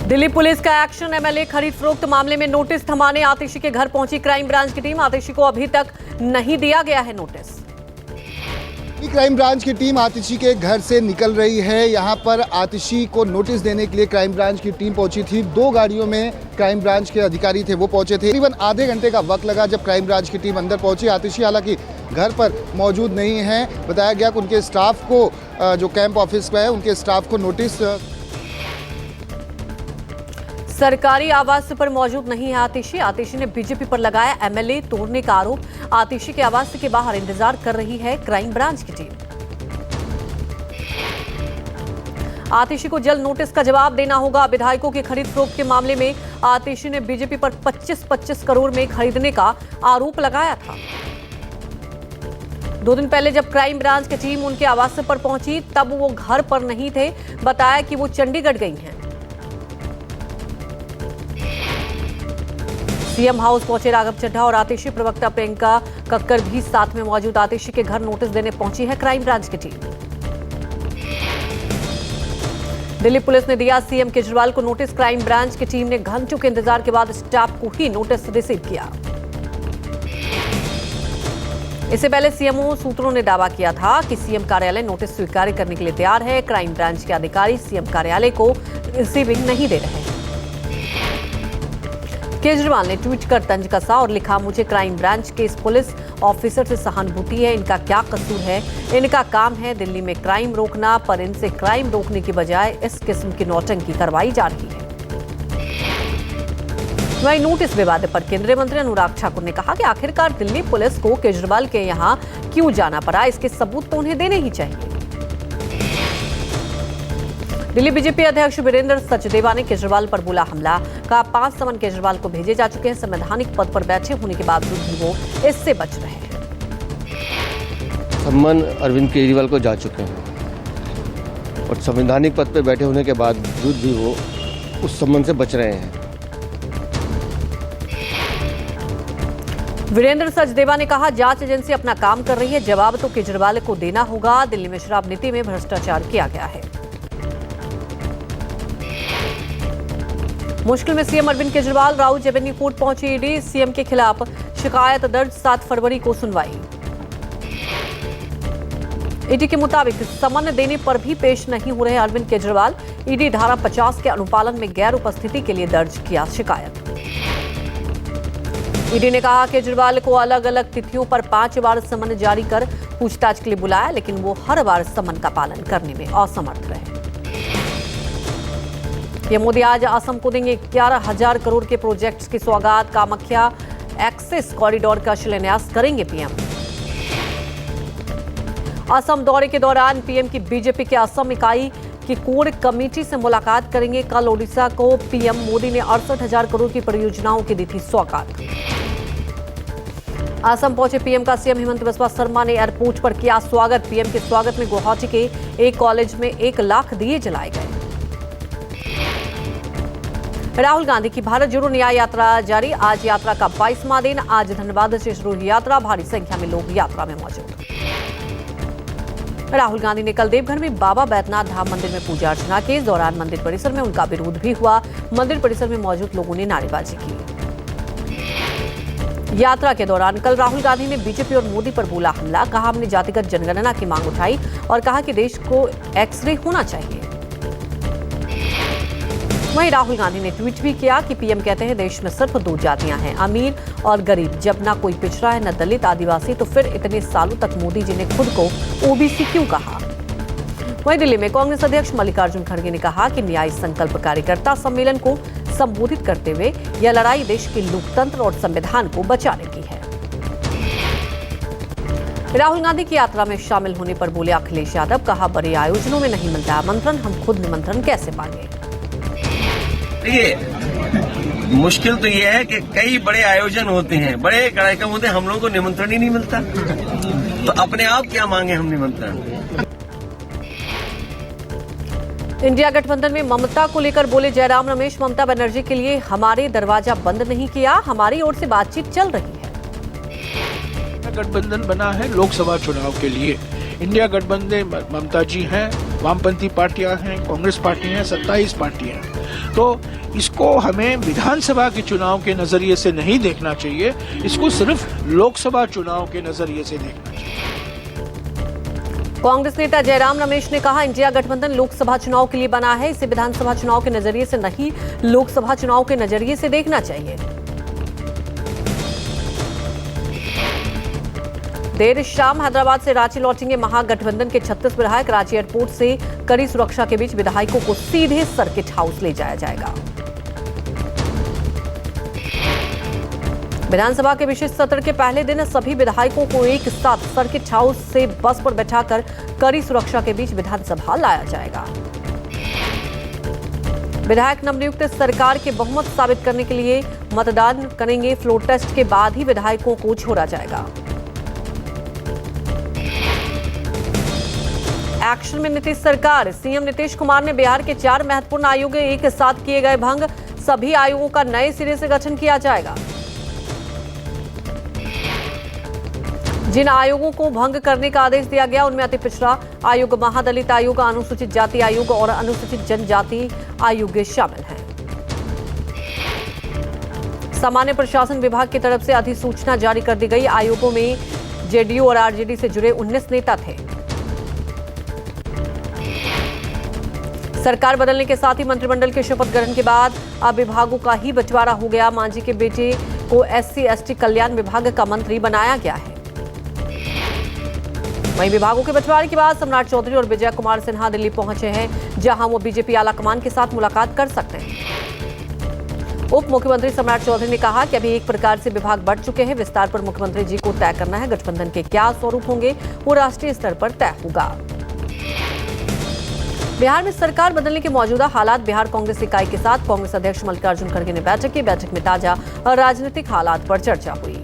Delhi police का action. MLA खरीद फरोख्त मामले में नोटिस थमाने आतिशी के घर पहुंची क्राइम ब्रांच की टीम। आतिशी को अभी तक नहीं दिया गया है नोटिस। क्राइम ब्रांच की टीम आतिशी के घर से निकल रही है। यहां पर आतिशी को नोटिस देने के लिए क्राइम ब्रांच की टीम पहुंची थी। 2 गाड़ियों में क्राइम ब्रांच के अधिकारी थे, वो पहुंचे थे। तकरीबन आधे घंटे का वक्त लगा जब क्राइम ब्रांच की टीम अंदर पहुंची। आतिशी हालांकि घर पर मौजूद नहीं है। बताया गया कि उनके स्टाफ को, जो कैंप ऑफिस में है, उनके स्टाफ को नोटिस सरकारी आवास पर मौजूद नहीं है आतिशी। आतिशी ने बीजेपी पर लगाया एमएलए तोड़ने का आरोप। आतिशी के आवास के बाहर इंतजार कर रही है क्राइम ब्रांच की टीम। आतिशी को जल्द नोटिस का जवाब देना होगा। विधायकों की खरीद फरोख्त के मामले में आतिशी ने बीजेपी पर 25-25 करोड़ में खरीदने का आरोप लगाया था। 2 दिन पहले जब क्राइम ब्रांच की टीम उनके आवास पर पहुंची तब वो घर पर नहीं थे। बताया कि वो चंडीगढ़ गई हैं। सीएम हाउस पहुंचे राघव चड्ढा और आतिशी। प्रवक्ता प्रियंका कक्कर भी साथ में मौजूद। आतिशी के घर नोटिस देने पहुंची है क्राइम ब्रांच की टीम। दिल्ली पुलिस ने दिया सीएम केजरीवाल को नोटिस। क्राइम ब्रांच की टीम ने घंटों के इंतजार के बाद स्टाफ को ही नोटिस रिसीव किया। इससे पहले सीएमओ सूत्रों ने दावा किया था कि सीएम कार्यालय नोटिस स्वीकार करने के लिए तैयार है। क्राइम ब्रांच के अधिकारी सीएम कार्यालय को रिसीविंग नहीं दे रहे हैं। केजरीवाल ने ट्वीट कर तंज कसा और लिखा, मुझे क्राइम ब्रांच के इस पुलिस ऑफिसर से सहानुभूति है। इनका क्या कसूर है? इनका काम है दिल्ली में क्राइम रोकना, पर इनसे क्राइम रोकने की बजाय इस किस्म की नौटंकी करवाई जा रही है। वहीं नोटिस विवाद पर केंद्रीय मंत्री अनुराग ठाकुर ने कहा कि आखिरकार दिल्ली पुलिस को केजरीवाल के यहां क्यों जाना पड़ा, इसके सबूत तो उन्हें देने ही चाहिए। दिल्ली बीजेपी अध्यक्ष वीरेंद्र सचदेवा ने केजरीवाल पर बोला हमला। कहा 5 समन केजरीवाल को भेजे जा चुके हैं। संवैधानिक पद पर बैठे होने के बावजूद भी वो इससे बच रहे हैं। सम्मन अरविंद केजरीवाल को जा चुके हैं और संवैधानिक पद पर बैठे होने के बावजूद भी वो उस सम्मन से बच रहे हैं। वीरेंद्र सचदेवा ने कहा जांच एजेंसी अपना काम कर रही है, जवाब तो केजरीवाल को देना होगा। दिल्ली में शराब नीति में भ्रष्टाचार किया गया है। मुश्किल में CM Arvind Kejriwal. Rouse Avenue court पहुंची ईडी। सीएम के खिलाफ शिकायत दर्ज। 7 फरवरी को सुनवाई। ईडी के मुताबिक समन देने पर भी पेश नहीं हो रहे अरविंद केजरीवाल। ईडी धारा 50 के अनुपालन में गैर उपस्थिति के लिए दर्ज किया शिकायत। ईडी ने कहा केजरीवाल को अलग अलग तिथियों पर 5 बार समन जारी कर पूछताछ के लिए बुलाया, लेकिन वो हर बार समन का पालन करने में असमर्थ रहे। पीएम मोदी आज असम को देंगे 11,000 करोड़ के प्रोजेक्ट्स की सौगात। कामाख्या एक्सेस कॉरिडोर का शिलान्यास करेंगे पीएम। असम दौरे के दौरान पीएम की बीजेपी के असम इकाई की कोर कमेटी से मुलाकात करेंगे। कल ओडिशा को पीएम मोदी ने 68,000 करोड़ की परियोजनाओं की दी थी सौगात। असम पहुंचे पीएम का सीएम हेमंत बिस्वा शर्मा ने एयरपोर्ट पर किया स्वागत। पीएम के स्वागत में गुवाहाटी के एक कॉलेज में 1 लाख दिए जलाए गए। राहुल गांधी की भारत जोड़ो न्याय यात्रा जारी। आज यात्रा का 22वां दिन। आज धनबाद से शुरू हुई यात्रा। भारी संख्या में लोग यात्रा में मौजूद। राहुल गांधी ने कल देवघर में बाबा बैद्यनाथ धाम मंदिर में पूजा अर्चना की। इस दौरान मंदिर परिसर में उनका विरोध भी हुआ। मंदिर परिसर में मौजूद लोगों ने नारेबाजी की। यात्रा के दौरान कल राहुल गांधी ने बीजेपी और मोदी पर बोला हमला। कहा हमने जातिगत जनगणना की मांग उठाई और कहा कि देश को एक्सरे होना चाहिए। वहीं राहुल गांधी ने ट्वीट भी किया कि पीएम कहते हैं देश में सिर्फ 2 जातियां हैं, अमीर और गरीब। जब ना कोई पिछड़ा है, न दलित आदिवासी, तो फिर इतने सालों तक मोदी जी ने खुद को ओबीसी क्यों कहा? वहीं दिल्ली में कांग्रेस अध्यक्ष मल्लिकार्जुन खड़गे ने कहा कि न्याय संकल्प कार्यकर्ता सम्मेलन को संबोधित करते हुए यह लड़ाई देश के लोकतंत्र और संविधान को बचाने की है। राहुल गांधी की यात्रा में शामिल होने पर बोले अखिलेश यादव। कहा बड़े आयोजनों में नहीं मिलता आमंत्रण, हम खुद निमंत्रण कैसे मांगे? देखिए, मुश्किल तो ये है कि कई बड़े आयोजन होते हैं, बड़े कार्यक्रम होते हैं, हम लोगों को निमंत्रण ही नहीं मिलता, तो अपने आप क्या मांगे हम निमंत्रण? इंडिया गठबंधन में ममता को लेकर बोले जयराम रमेश। ममता बनर्जी के लिए हमारे दरवाजा बंद नहीं किया, हमारी ओर से बातचीत चल रही है। गठबंधन बना है लोकसभा चुनाव के लिए। इंडिया गठबंधन ममता जी हैं, वामपंथी पार्टियां हैं, कांग्रेस पार्टी हैं, 27 पार्टियां हैं। तो इसको हमें विधानसभा के चुनाव के नजरिए से नहीं देखना चाहिए, इसको सिर्फ लोकसभा चुनाव के नजरिए से देखना चाहिए। कांग्रेस नेता जयराम रमेश ने कहा, इंडिया गठबंधन लोकसभा चुनाव के लिए बना है, इसे विधानसभा चुनाव के नजरिए से नहीं, लोकसभा चुनाव के नजरिए से देखना चाहिए। देर शाम हैदराबाद से रांची लौटेंगे महागठबंधन के 36 विधायक। रांची एयरपोर्ट से कड़ी सुरक्षा के बीच विधायकों को सीधे सर्किट हाउस ले जाया जाएगा। विधानसभा के विशेष सत्र के पहले दिन सभी विधायकों को एक साथ सर्किट हाउस से बस पर बैठाकर कड़ी सुरक्षा के बीच विधानसभा लाया जाएगा। विधायक नवनियुक्त सरकार के बहुमत साबित करने के लिए मतदान करेंगे। फ्लोर टेस्ट के बाद ही विधायकों को छोड़ा जाएगा। एक्शन में नीतीश सरकार। सीएम नीतीश कुमार ने बिहार के 4 महत्वपूर्ण आयोग एक साथ किए गए भंग। सभी आयोगों का नए सिरे से गठन किया जाएगा। जिन आयोगों को भंग करने का आदेश दिया गया उनमें अति पिछड़ा आयोग, महादलित आयोग, अनुसूचित जाति आयोग और अनुसूचित जनजाति आयोग शामिल हैं। सामान्य प्रशासन विभाग की तरफ से अधिसूचना जारी कर दी गई। आयोगों में जेडीयू और आरजेडी से जुड़े 19 नेता थे। सरकार बदलने के साथ ही मंत्रिमंडल के शपथ ग्रहण के बाद अब विभागों का ही बंटवारा हो गया। मांझी के बेटे को SC/ST कल्याण विभाग का मंत्री बनाया गया है। वहीं विभागों के बंटवारे के बाद सम्राट चौधरी और विजय कुमार सिन्हा दिल्ली पहुंचे हैं, जहां वो बीजेपी आलाकमान के साथ मुलाकात कर सकते हैं। उप मुख्यमंत्री सम्राट चौधरी ने कहा कि अभी एक प्रकार से विभाग बढ़ चुके हैं, विस्तार पर मुख्यमंत्री जी को तय करना है। गठबंधन के क्या स्वरूप होंगे वो राष्ट्रीय स्तर पर तय होगा। बिहार में सरकार बदलने के मौजूदा हालात। बिहार कांग्रेस इकाई के साथ कांग्रेस अध्यक्ष मल्लिकार्जुन खड़गे ने बैठक की। बैठक में ताजा और राजनीतिक हालात पर चर्चा हुई।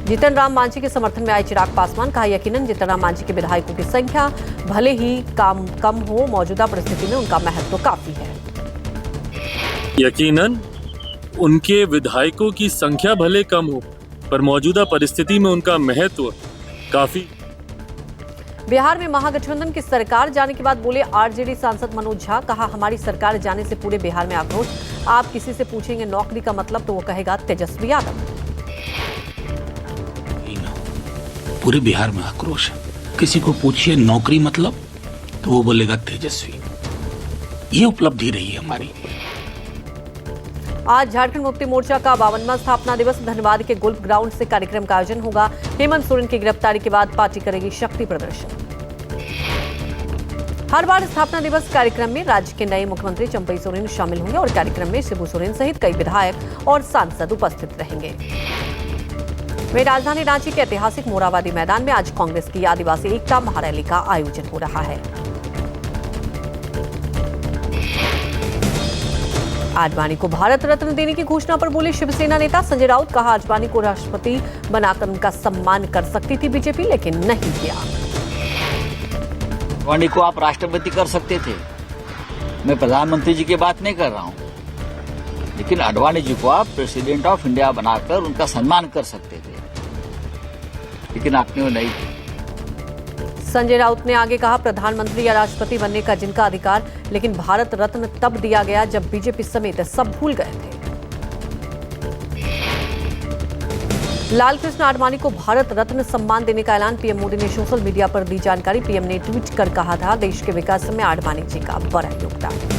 जीतन राम मांझी के समर्थन में आए चिराग पासवान। कहा, यकीनन जीतन राम मांझी के विधायकों की संख्या भले ही कम हो, मौजूदा परिस्थिति में उनका महत्व काफी है। यकीनन उनके विधायकों की संख्या भले कम हो, पर मौजूदा परिस्थिति में उनका महत्व काफी। बिहार में महागठबंधन की सरकार जाने के बाद बोले आरजेडी सांसद मनोज झा। कहा, हमारी सरकार जाने से पूरे बिहार में आक्रोश। आप किसी से पूछेंगे नौकरी का मतलब तो वो कहेगा तेजस्वी यादव। पूरे बिहार में आक्रोश है। किसी को पूछिए नौकरी मतलब तो वो बोलेगा तेजस्वी। ये उपलब्धि रही है हमारी। आज झारखंड मुक्ति मोर्चा का 52वां स्थापना दिवस। धनबाद के गोल्फ ग्राउंड से कार्यक्रम का आयोजन होगा। हेमंत सोरेन की गिरफ्तारी के बाद पार्टी करेगी शक्ति प्रदर्शन। हर बार स्थापना दिवस कार्यक्रम में राज्य के नए मुख्यमंत्री चंपई सोरेन शामिल होंगे और कार्यक्रम में शिबू सोरेन सहित कई विधायक और सांसद उपस्थित रहेंगे। वहीं राजधानी रांची के ऐतिहासिक मोराबादी मैदान में आज कांग्रेस की आदिवासी एकता महारैली का आयोजन हो रहा है। आडवाणी को भारत रत्न देने की घोषणा पर बोले शिवसेना नेता संजय राउत। कहा, आडवाणी को राष्ट्रपति बनाकर उनका सम्मान कर सकती थी बीजेपी, लेकिन नहीं किया। आडवाणी को आप राष्ट्रपति कर सकते थे, मैं प्रधानमंत्री जी की बात नहीं कर रहा हूं, लेकिन आडवाणी जी को आप प्रेसिडेंट ऑफ इंडिया बनाकर उनका सम्मान कर सकते थे, लेकिन आपने वो नहीं। संजय राउत ने आगे कहा, प्रधानमंत्री या राष्ट्रपति बनने का जिनका अधिकार, लेकिन भारत रत्न तब दिया गया जब बीजेपी समेत सब भूल गए थे। लालकृष्ण आडवाणी को भारत रत्न सम्मान देने का ऐलान। पीएम मोदी ने सोशल मीडिया पर दी जानकारी। पीएम ने ट्वीट कर कहा था, देश के विकास में आडवाणी जी का बड़ा योगदान।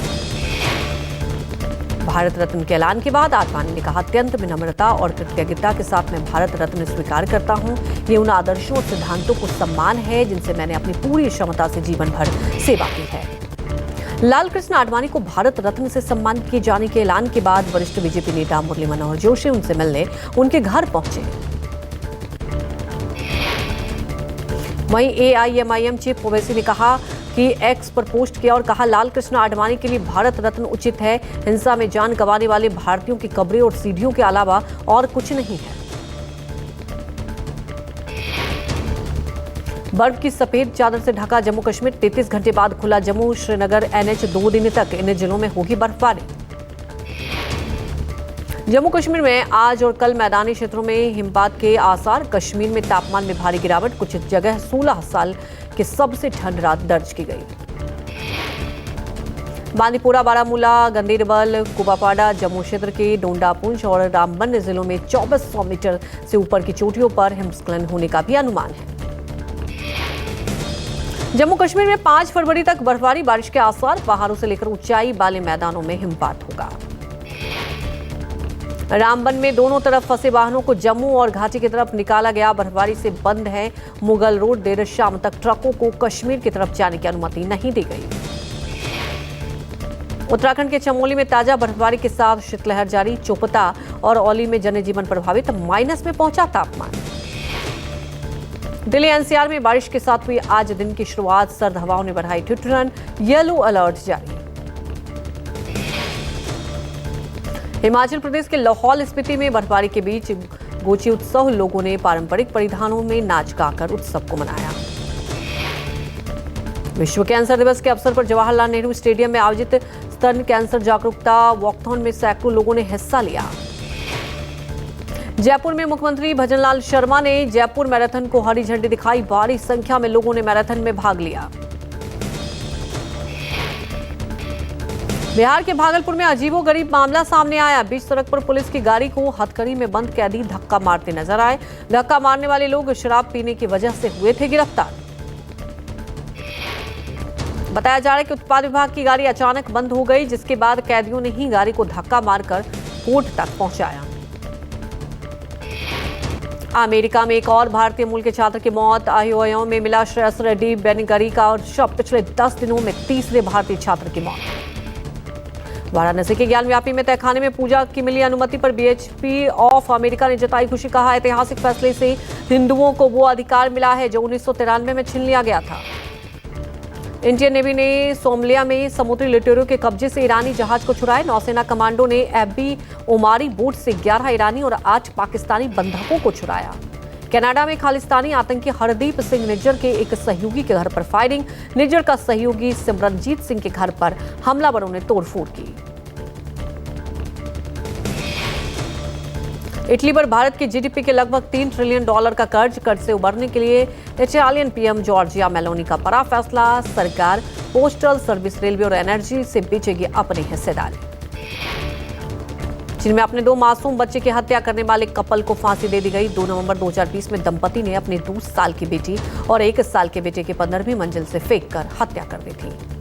भारत रत्न के ऐलान के बाद आडवाणी ने कहा, अत्यंत विनम्रता और कृतज्ञता के साथ मैं भारत रत्न स्वीकार करता हूं। ये उन आदर्शों और सिद्धांतों को सम्मान है जिनसे मैंने अपनी पूरी क्षमता से जीवन भर सेवा की है। लालकृष्ण आडवाणी को भारत रत्न से सम्मानित किए जाने के ऐलान के बाद वरिष्ठ बीजेपी नेता मुरली मनोहर जोशी उनसे मिलने उनके घर पहुंचे। वहीं AIMIM चीफ ओवैसी ने कहा कि एक्स पर पोस्ट किया और कहा, लालकृष्ण आडवाणी के लिए भारत रत्न उचित है। हिंसा में जान गंवाने वाले भारतीयों की कब्रें और सीढ़ियों के अलावा और कुछ नहीं है। बर्फ की सफेद चादर से ढका जम्मू कश्मीर। 33 घंटे बाद खुला जम्मू श्रीनगर NH। 2 दिन तक इन जिलों में होगी बर्फबारी। जम्मू कश्मीर में आज और कल मैदानी क्षेत्रों में हिमपात के आसार। कश्मीर में तापमान में भारी गिरावट। कुछ जगह 16 साल की सबसे ठंड रात दर्ज की गई। बांदीपुरा, बारामूला, गंदेरबल, कुबापाड़ा, जम्मू क्षेत्र के डोंडा, पुंछ और रामबन जिलों में 2400 मीटर से ऊपर की चोटियों पर हिमस्खलन होने का भी अनुमान है। जम्मू कश्मीर में 5 फरवरी तक बर्फबारी, बारिश के आसार, पहाड़ों से लेकर ऊंचाई वाले मैदानों में हिमपात होगा। रामबन में दोनों तरफ फंसे वाहनों को जम्मू और घाटी की तरफ निकाला गया। बर्फबारी से बंद है मुगल रोड। देर शाम तक ट्रकों को कश्मीर की तरफ जाने की अनुमति नहीं दी गई। उत्तराखंड के चमोली में ताजा बर्फबारी के साथ शीतलहर जारी। चोपता और औली में जनजीवन प्रभावित, माइनस में पहुंचा तापमान। दिल्ली एनसीआर में बारिश के साथ हुई आज दिन की शुरुआत। सर्द हवाओं ने बढ़ाई ठिठुरन, येलो अलर्ट जारी। हिमाचल प्रदेश के लाहौल स्पीति में बर्फबारी के बीच गोची उत्सव, लोगों ने पारंपरिक परिधानों में नाच गाकर उत्सव को मनाया। विश्व कैंसर दिवस के अवसर पर जवाहरलाल नेहरू स्टेडियम में आयोजित स्तन कैंसर जागरूकता वॉकथॉन में सैकड़ों लोगों ने हिस्सा लिया। जयपुर में मुख्यमंत्री भजनलाल शर्मा ने जयपुर मैराथन को हरी झंडी दिखाई। भारी संख्या में लोगों ने मैराथन में भाग लिया। बिहार के भागलपुर में अजीबोगरीब मामला सामने आया। बीच सड़क पर पुलिस की गाड़ी को हथकड़ी में बंद कैदी धक्का मारते नजर आए। धक्का मारने वाले लोग शराब पीने की वजह से हुए थे गिरफ्तार। बताया जा रहा है कि उत्पाद विभाग की गाड़ी अचानक बंद हो गई, जिसके बाद कैदियों ने ही गाड़ी को धक्का मारकर कोर्ट तक पहुंचाया। अमेरिका में एक और भारतीय मूल के छात्र की मौत। ओहियो में मिला श्रेयस रेड्डी बेनिगरी का और शव। पिछले 10 दिनों में तीसरे भारतीय छात्र की मौत। वाराणसी के ज्ञानव्यापी में तहखाने में पूजा की मिली अनुमति पर बीएचपी ऑफ अमेरिका ने जताई खुशी। कहा, ऐतिहासिक फैसले से हिंदुओं को वो अधिकार मिला है जो 1993 में छीन लिया गया था। इंडियन नेवी ने सोमालिया में समुद्री लुटेरों के कब्जे से ईरानी जहाज को छुड़ाया। नौसेना कमांडो ने एबी ओमारी बोट से 11 ईरानी और 8 पाकिस्तानी बंधकों को छुड़ाया। कनाडा में खालिस्तानी आतंकी हरदीप सिंह निज्जर के एक सहयोगी के घर पर फायरिंग। निज्जर का सहयोगी सिमरनजीत सिंह के घर पर हमलावरों ने तोड़फोड़ की। इटली पर भारत की जीडीपी के लगभग $3 ट्रिलियन का कर्ज से उबरने के लिए इटालियन पीएम जॉर्जिया मेलोनी का बड़ा फैसला। सरकार पोस्टल सर्विस, रेलवे और एनर्जी से बेचेगी अपनी हिस्सेदारी। चीन में अपने 2 मासूम बच्चे की हत्या करने वाले कपल को फांसी दे दी गई। 2 नवंबर 2020 में दंपति ने अपने 2 साल की बेटी और 1 साल के बेटे के 15वीं मंजिल से फेंक कर हत्या कर दी थी।